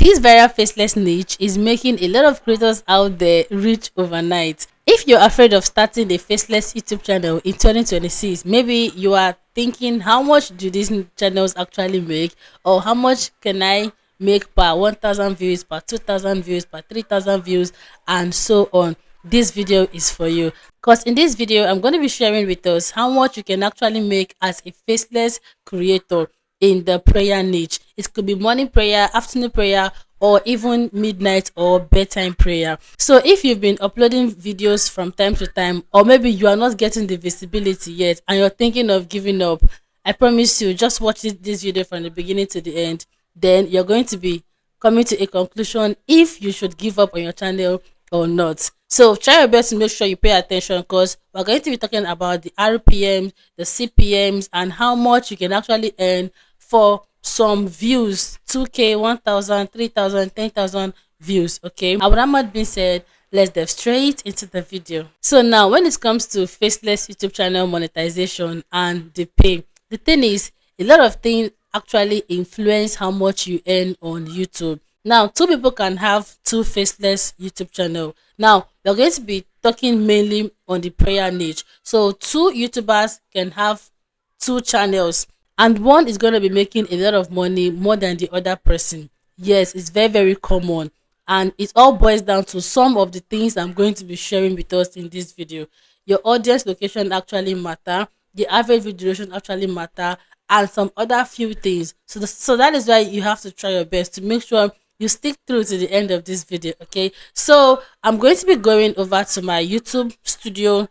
This viral faceless niche is making a lot of creators out there rich overnight. If you're afraid of starting a faceless YouTube channel in 2026, maybe you are thinking how much do these channels actually make, or how much can I make per 1000 views, per 2000 views, per 3000 views, and so on. This video is for you, because in this video I'm going to be sharing with us how much you can actually make as a faceless creator in the prayer niche. It could be morning prayer, afternoon prayer, or even midnight or bedtime prayer. So if you've been uploading videos from time to time, or maybe you are not getting the visibility yet and you're thinking of giving up, I promise you, just watch this video from the beginning to the end. Then you're going to be coming to a conclusion if you should give up on your channel or not. So try your best to make sure you pay attention, because we're going to be talking about the RPMs, the CPMs, and how much you can actually earn for some views, 2k, 1000, 3000, 10,000 views. Okay, with that being said, let's dive straight into the video. So now, when it comes to faceless YouTube channel monetization and the pay, the thing is, a lot of things actually influence how much you earn on YouTube. Now, two people can have two faceless YouTube channel. Now, we're going to be talking mainly on the prayer niche. So two YouTubers can have two channels, and one is going to be making a lot of money more than the other person. Yes, it's very, very common, and it all boils down to some of the things I'm going to be sharing with us in this video. Your audience location actually matter, the average video duration actually matter, and some other few things. So that is why you have to try your best to make sure you stick through to the end of this video. Okay, so I'm going to be going over to my YouTube studio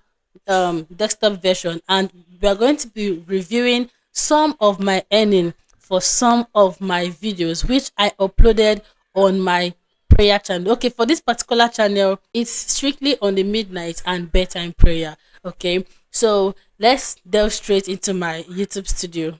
desktop version, and we are going to be reviewing some of my earning for some of my videos which I uploaded on my prayer channel. Okay, for this particular channel, it's strictly on the midnight and bedtime prayer. Okay, so let's delve straight into my YouTube studio.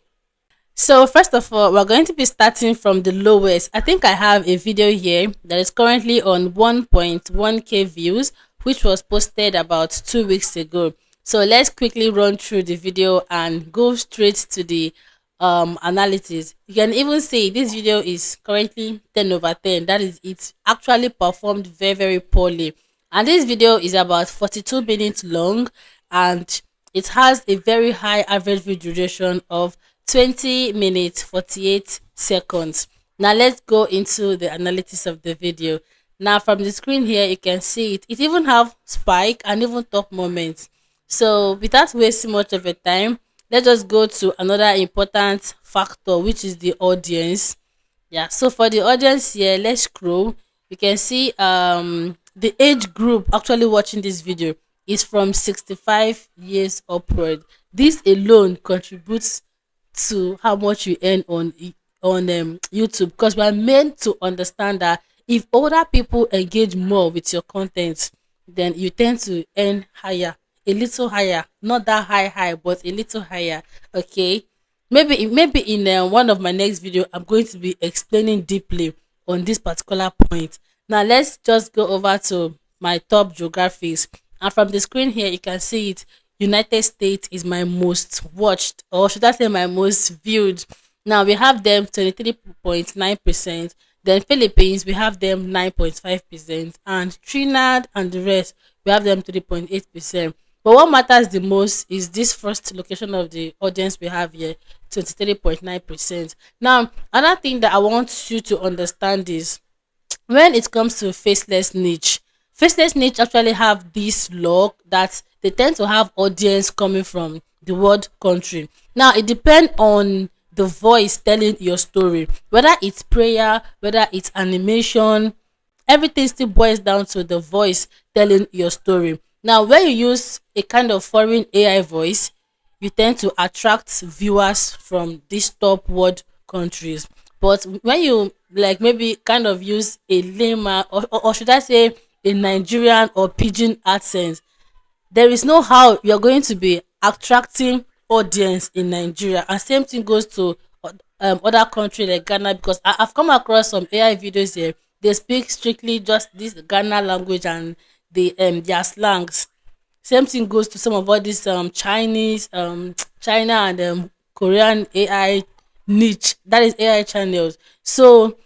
So first of all, we're going to be starting from the lowest. I think I have a video here that is currently on 1.1k views, which was posted about 2 weeks ago. So let's quickly run through the video and go straight to the analysis. You can even see this video is currently 10 over 10. That is, it actually performed very, very poorly. And this video is about 42 minutes long, and it has a very high average view duration of 20 minutes 48 seconds. Now let's go into the analysis of the video. Now from the screen here, you can see it even have spike and even top moments. So without wasting much of your time, let's just go to another important factor, which is the audience. Yeah, so for the audience here, let's scroll. You can see the age group actually watching this video is from 65 years upward. This alone contributes to how much you earn on YouTube, because we are meant to understand that if older people engage more with your content, then you tend to earn higher, a little higher, not that high, but a little higher. Okay, maybe in one of my next video, I'm going to be explaining deeply on this particular point. Now let's just go over to my top geographies, and from the screen here you can see it. United States is my most watched, or should I say my most viewed. Now we have them 23.9%. Then Philippines, we have them 9.5%, and Trinidad and the rest, we have them 3.8%. But what matters the most is this first location of the audience we have here, 23.9%. Now, another thing that I want you to understand is, when it comes to faceless niche actually have this law that they tend to have audience coming from the world country. Now it depends on the voice telling your story, whether it's prayer, whether it's animation, everything still boils down to the voice telling your story. Now when you use a kind of foreign AI voice, you tend to attract viewers from these top world countries. But when you like maybe kind of use a layman, or should I say a Nigerian or pidgin accent, there is no how you're going to be attracting audience in Nigeria. And same thing goes to other country like Ghana, because I've come across some AI videos here. They speak strictly just this Ghana language and their slangs. Same thing goes to some of all these Chinese, China and Korean AI niche, that is AI channels. So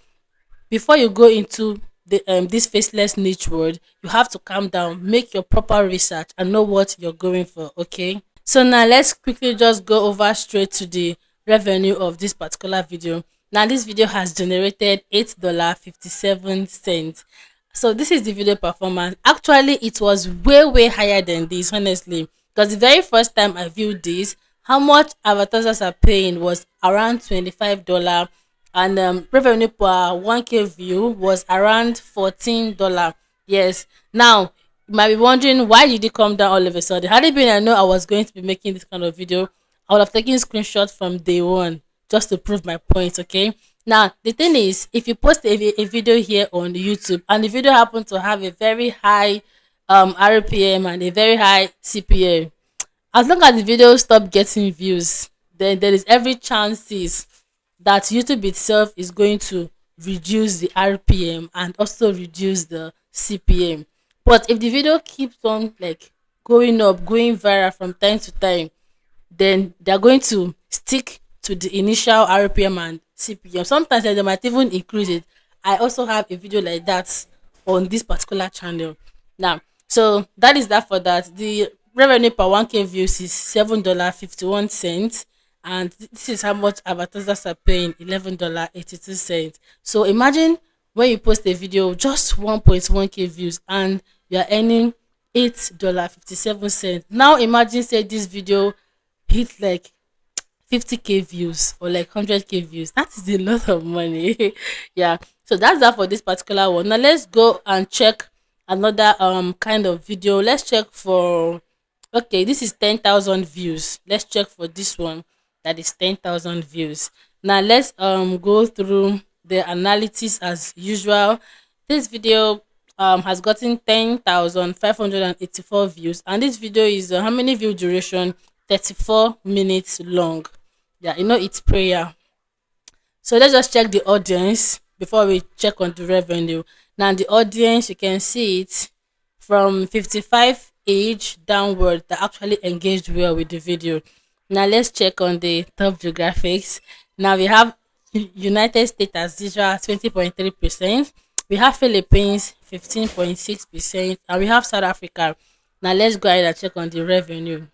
before you go into the this faceless niche world, you have to calm down, make your proper research, and know what you're going for. Okay. So now let's quickly just go over straight to the revenue of this particular video. Now this video has generated $8.57. So this is the video performance. Actually, it was way higher than this, honestly. Because the very first time I viewed this, how much advertisers are paying was around $25, and revenue per 1K view was around $14. Yes. Now you might be wondering, why did it come down all of a sudden? Had it been I know I was going to be making this kind of video, I would have taken screenshots from day one just to prove my point. Okay. Now the thing is, if you post a video here on YouTube and the video happen to have a very high RPM and a very high CPM, as long as the video stop getting views, then there is every chances that YouTube itself is going to reduce the RPM and also reduce the CPM. But if the video keeps on like going up, going viral from time to time, then they're going to stick to the initial RPM and CPM. Sometimes they might even increase it. I also have a video like that on this particular channel. Now, so that is that for that. The revenue per 1K views is $7.51, and this is how much advertisers are paying, $11.82. So imagine when you post a video just 1.1K views and you are earning $8.57. Now imagine say this video hit like 50K views or like 100K views. That is a lot of money. Yeah. So that's that for this particular one. Now let's go and check another kind of video. Let's check for, okay, this is 10,000 views. Let's check for this one that is 10,000 views. Now let's go through the analysis as usual. This video has gotten 10,584 views, and this video is how many view duration? 34 minutes long. Yeah, you know it's prayer. So let's just check the audience before we check on the revenue. Now the audience, you can see it from 55 age downward that actually engaged well with the video. Now let's check on the top geographics. Now we have United States as usual 20.3%. We have Philippines 15.6%, and we have South Africa. Now let's go ahead and check on the revenue,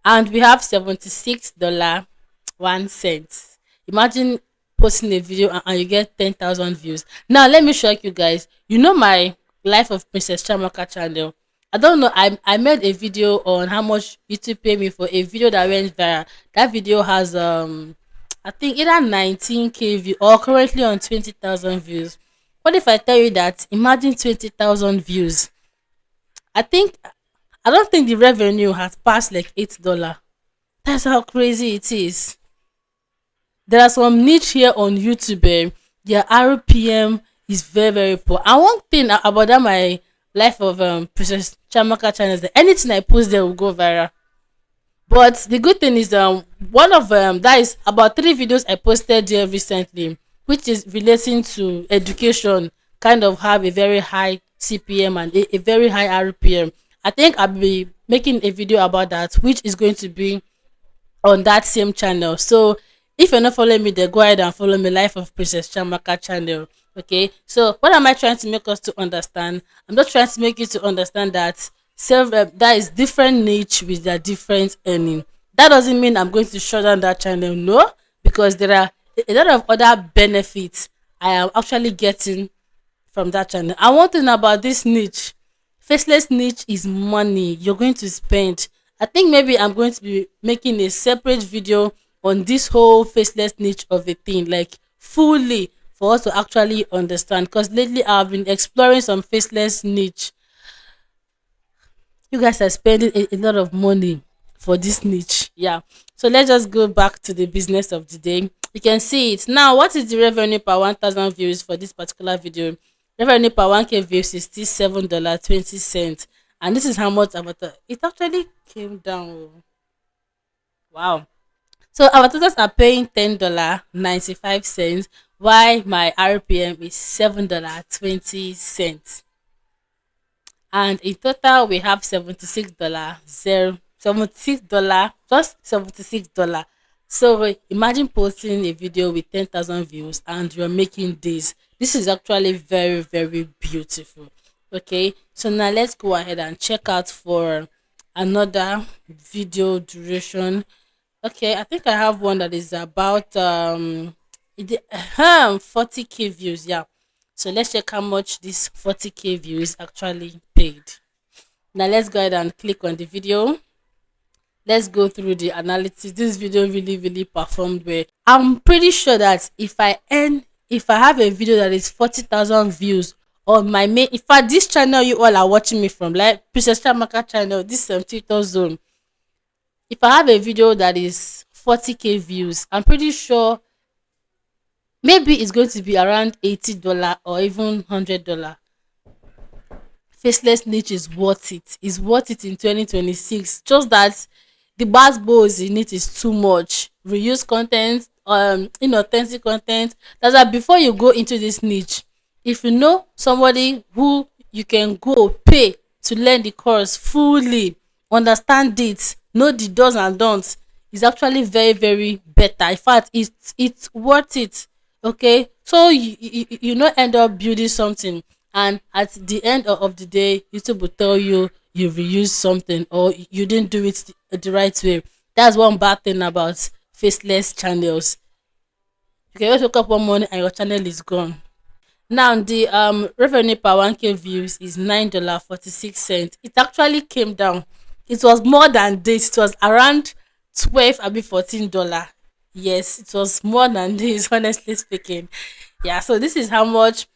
and we have $76.01. Imagine posting a video and you get 10,000 views. Now let me shock you guys. You know my Life of Princess Chamaka channel. I don't know. I made a video on how much YouTube pay me for a video that went viral. That video has I think either 19K view or currently on 20,000 views. What if I tell you that, imagine 20,000 views? I think I don't think the revenue has passed like $8. That's how crazy it is. There are some niche here on YouTube. Their RPM is very poor. And one thing about that my Life of Princess Chamaka channel is that anything I post there will go viral. But the good thing is one of that is about 3 videos I posted there recently, which is relating to education, kind of have a very high CPM and a very high RPM. I think I'll be making a video about that, which is going to be on that same channel. So if you're not following me there, go ahead and follow me, Life of Princess Chamaka channel. Okay, so what am I trying to make us to understand? I'm not trying to make you to understand that self that is different niche with their different earning. That doesn't mean I'm going to shut down that channel, no, because there are a lot of other benefits I am actually getting from that channel. And one thing about this niche, faceless niche, is money you're going to spend. I think maybe I'm going to be making a separate video on this whole faceless niche of a thing, like fully, for us to actually understand. Because lately I've been exploring some faceless niche. You guys are spending a lot of money for this niche. Yeah. So let's just go back to the business of the day. You can see it. Now, what is the revenue per 1,000 views for this particular video? Revenue per 1K views is still $7.20. And this is how much avatar. It actually came down. Oh. Wow. So advertisers are paying $10.95, while my RPM is $7.20. And in total we have $76, $76, just $76. So imagine posting a video with 10,000 views and you're making this. This is actually very, very beautiful. Okay, so now let's go ahead and check out for another video duration. Okay, I think I have one that is about 40k views. Yeah, so let's check how much this 40k views actually paid. Now let's go ahead and click on the video. Let's go through the analytics. This video really, really performed well. I'm pretty sure that if I have a video that is 40,000 views on my main, in fact, this channel you all are watching me from, like Princess Chamaka channel, this TikTok zone. If I have a video that is 40k views, I'm pretty sure maybe it's going to be around $80 or even $100. Faceless niche is worth it. Is worth it in 2026. Just that the bass in it is too much. Reuse content, inauthentic content. That's why before you go into this niche, if you know somebody who you can go pay to learn the course fully, understand it, know the do's and don'ts, is actually very, very better. In fact, it's worth it. Okay, so you not end up building something, and at the end of the day YouTube will tell you you reused something or you didn't do it the right way. That's one bad thing about faceless channels. You can just wake up one morning and your channel is gone. Now the revenue per 1k views is $9.46. It actually came down. It was more than this. It was around 12 abi $14. Yes, it was more than this, honestly speaking. Yeah, so this is how much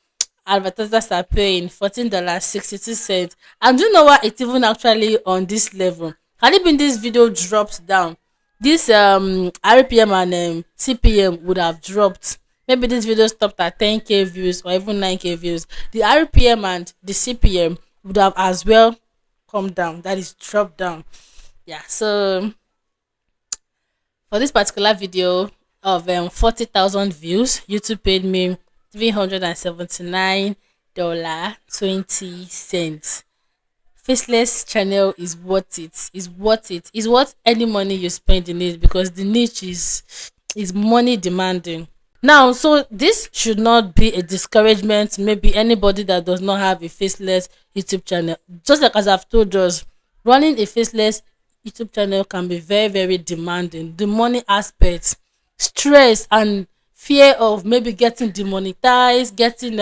advertisers are paying, $14.62. And do you know what, it's even actually on this level. Had it been this video dropped down, this RPM and CPM would have dropped. Maybe this video stopped at 10k views or even 9k views. The RPM and the CPM would have as well come down. That is dropped down. Yeah. So for this particular video of 40,000 views, YouTube paid me $379.20. Faceless channel is worth it. Is worth it. Is worth any money you spend in it because the niche is money demanding. Now, so this should not be a discouragement. Maybe anybody that does not have a faceless YouTube channel. Just like as I've told us, running a faceless YouTube channel can be very, very demanding. The money aspect, stress, and fear of maybe getting demonetized, getting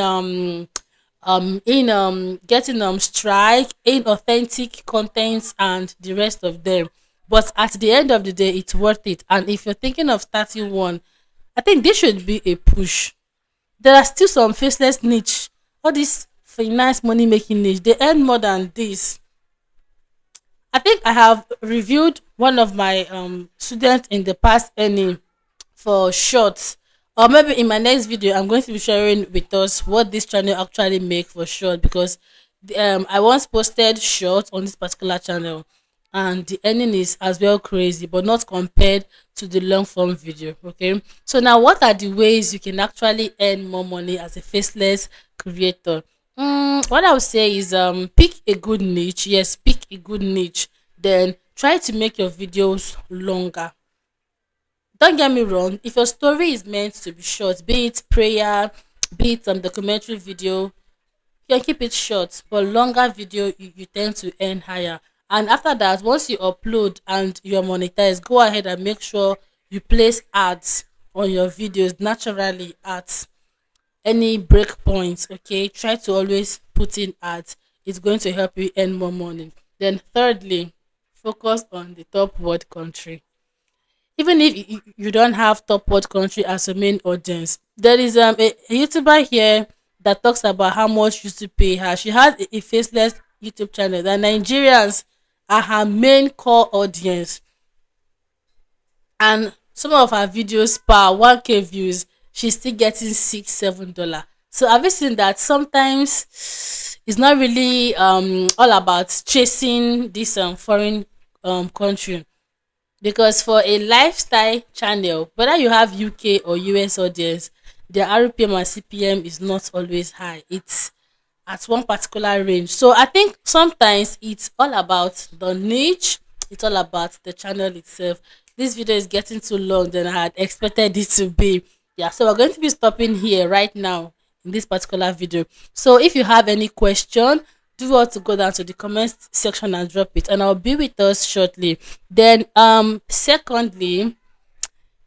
strike, inauthentic contents, and the rest of them. But at the end of the day, it's worth it. And if you're thinking of starting one, I think this should be a push. There are still some faceless niche. All this finance money making niche, they earn more than this. I think I have reviewed one of my students in the past earning for shorts, or maybe in my next video I'm going to be sharing with us what this channel actually make for short, because I once posted short on this particular channel and the earning is as well crazy, but not compared to the long form video. Okay, so now what are the ways you can actually earn more money as a faceless creator? What I would say is pick a good niche. Yes, pick a good niche, then try to make your videos longer. Don't get me wrong, if your story is meant to be short, be it prayer, be it documentary video, you can keep it short, but longer video you tend to earn higher. And after that, once you upload and you're monetized, go ahead and make sure you place ads on your videos, naturally ads, any breakpoints. Okay, try to always put in ads. It's going to help you earn more money. Then thirdly, focus on the top world country. Even if you don't have top world country as a main audience, there is a YouTuber here that talks about how much you to pay her. She has a faceless YouTube channel that Nigerians are her main core audience, and some of her videos per 1k views, she's still getting $6 7. So have you seen that sometimes it's not really all about chasing this foreign country, because for a lifestyle channel, whether you have UK or US audience, the RPM and CPM is not always high. It's at one particular range. So I think sometimes it's all about the niche, it's all about the channel itself. this video is getting too long than I had expected it to be. Yeah, so we're going to be stopping here right now in this particular video. So if you have any question, do want to go down to the comment section and drop it, and I'll be with us shortly. Then secondly,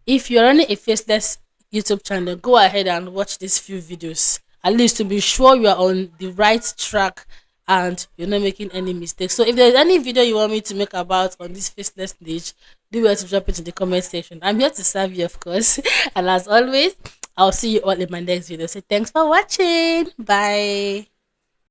if you're running a faceless YouTube channel, go ahead and watch these few videos, at least to be sure you are on the right track and you're not making any mistakes. So if there's any video you want me to make about on this faceless stage, do well to drop it in the comment section. I'm here to serve you, of course. And as always, I'll see you all in my next video. So thanks for watching. Bye.